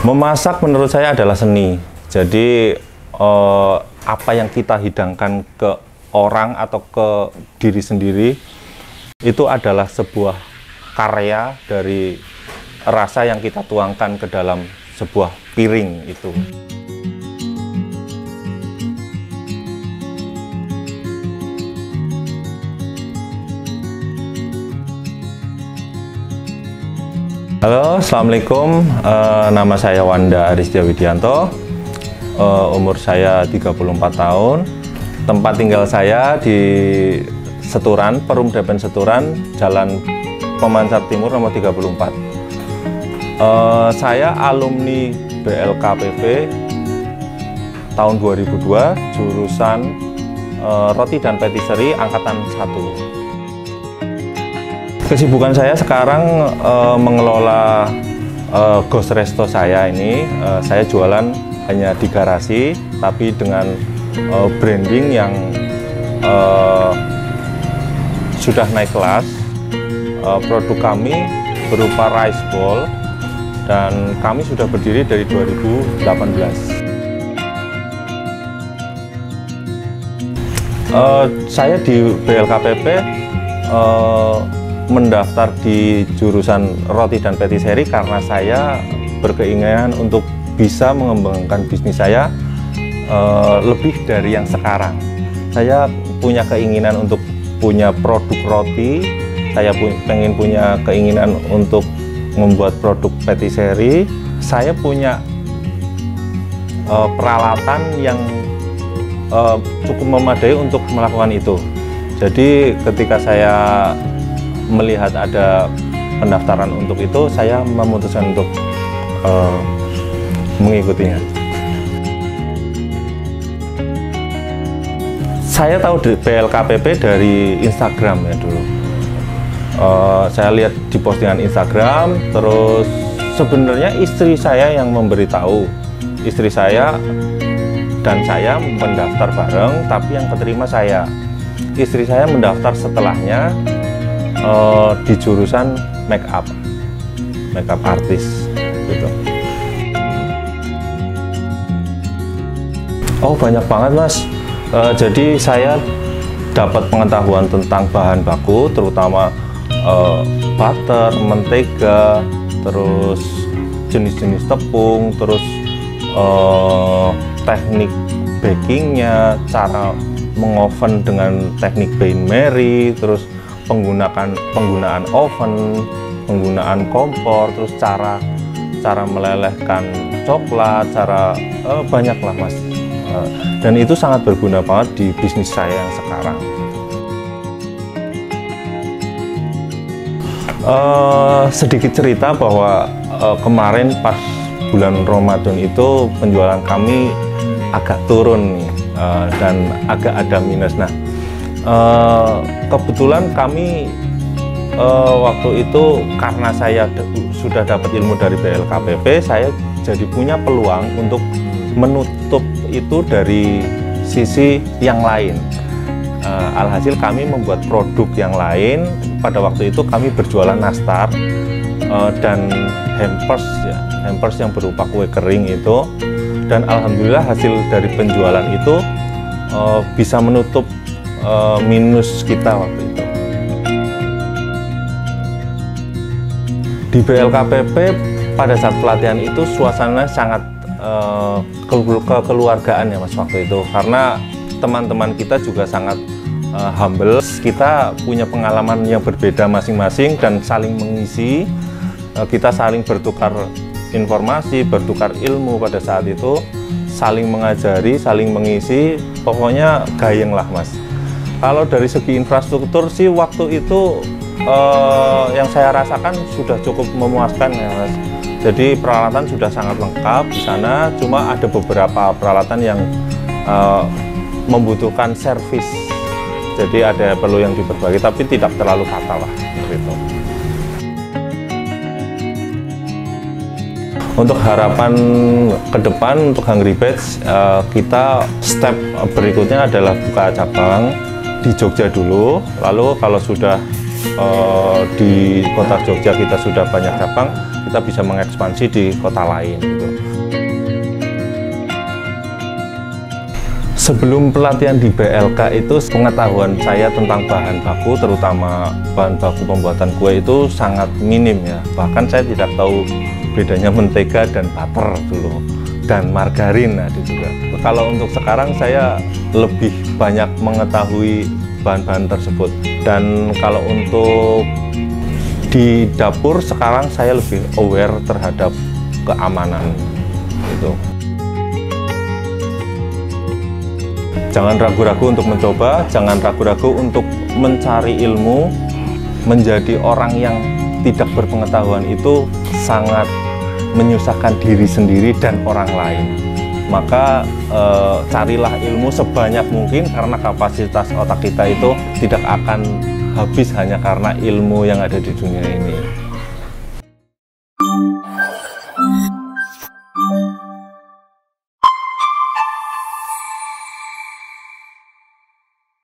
Memasak menurut saya adalah seni. Jadi apa yang kita hidangkan ke orang atau ke diri sendiri itu adalah sebuah karya dari rasa yang kita tuangkan ke dalam sebuah piring itu. Halo, Assalamualaikum. Nama saya Wanda Aristia Widianto. Umur saya 34 tahun. Tempat tinggal saya di Seturan, Perum Depen Seturan, Jalan Pemancar Timur nomor 34. Saya alumni BLKPP tahun 2002, jurusan Roti dan Patisserie angkatan 1. Kesibukan saya sekarang mengelola ghost resto saya ini. Saya jualan hanya di garasi, tapi dengan branding yang sudah naik kelas. Produk kami berupa rice bowl dan kami sudah berdiri dari 2018. Saya di BLKPP mendaftar di jurusan Roti dan Patisserie karena saya berkeinginan untuk bisa mengembangkan bisnis saya lebih dari yang sekarang. Saya punya keinginan untuk punya produk roti, saya pengen punya keinginan untuk membuat produk patisserie. Saya punya peralatan yang cukup memadai untuk melakukan itu. Jadi ketika saya melihat ada pendaftaran untuk itu, saya memutuskan untuk mengikutinya. Saya tahu di BLKPP dari Instagram ya dulu. Saya lihat di postingan Instagram, terus sebenarnya istri saya yang memberitahu. Istri saya dan saya mendaftar bareng, tapi yang keterima saya. Istri saya mendaftar setelahnya di jurusan makeup artist gitu. Oh, banyak banget mas. Jadi saya dapat pengetahuan tentang bahan baku, terutama butter, mentega, terus jenis-jenis tepung, terus teknik bakingnya, cara mengoven dengan teknik Bain-Marie, terus penggunaan oven, penggunaan kompor, terus cara melelehkan coklat, banyak lah mas. Dan itu sangat berguna banget di bisnis saya yang sekarang. Sedikit cerita bahwa kemarin pas bulan Ramadan itu penjualan kami agak turun nih, dan agak ada minus. Nah, kebetulan kami waktu itu karena saya sudah dapat ilmu dari BLKPP, saya jadi punya peluang untuk menutup itu dari sisi yang lain. Alhasil kami membuat produk yang lain. Pada waktu itu kami berjualan nastar dan hampers ya, hampers yang berupa kue kering itu. Dan alhamdulillah hasil dari penjualan itu bisa menutup minus kita waktu itu. Di BLKPP pada saat pelatihan itu suasana sangat kekeluargaan ya mas waktu itu, karena teman-teman kita juga sangat humble. Kita punya pengalaman yang berbeda masing-masing dan saling mengisi. Kita saling bertukar informasi, bertukar ilmu pada saat itu, saling mengajari, saling mengisi. Pokoknya gayeng lah mas. Kalau dari segi infrastruktur sih waktu itu yang saya rasakan sudah cukup memuaskan ya mas. Jadi peralatan sudah sangat lengkap di sana, cuma ada beberapa peralatan yang membutuhkan servis. Jadi ada perlu yang diperbaiki, tapi tidak terlalu fatal lah seperti itu. Untuk harapan ke depan untuk Hungry Batch, kita step berikutnya adalah buka cabang di Jogja dulu. Lalu kalau sudah di kota Jogja kita sudah banyak cabang, kita bisa mengekspansi di kota lain gitu. Sebelum pelatihan di BLK itu pengetahuan saya tentang bahan baku, terutama bahan baku pembuatan kue itu sangat minim ya. Bahkan saya tidak tahu bedanya mentega dan butter dulu, dan margarin ada juga. Kalau untuk sekarang saya lebih banyak mengetahui bahan-bahan tersebut. Dan kalau untuk di dapur sekarang saya lebih aware terhadap keamanan itu. Jangan ragu-ragu untuk mencoba, jangan ragu-ragu untuk mencari ilmu. Menjadi orang yang tidak berpengetahuan itu sangat menyusahkan diri sendiri dan orang lain. Maka carilah ilmu sebanyak mungkin, karena kapasitas otak kita itu tidak akan habis hanya karena ilmu yang ada di dunia ini.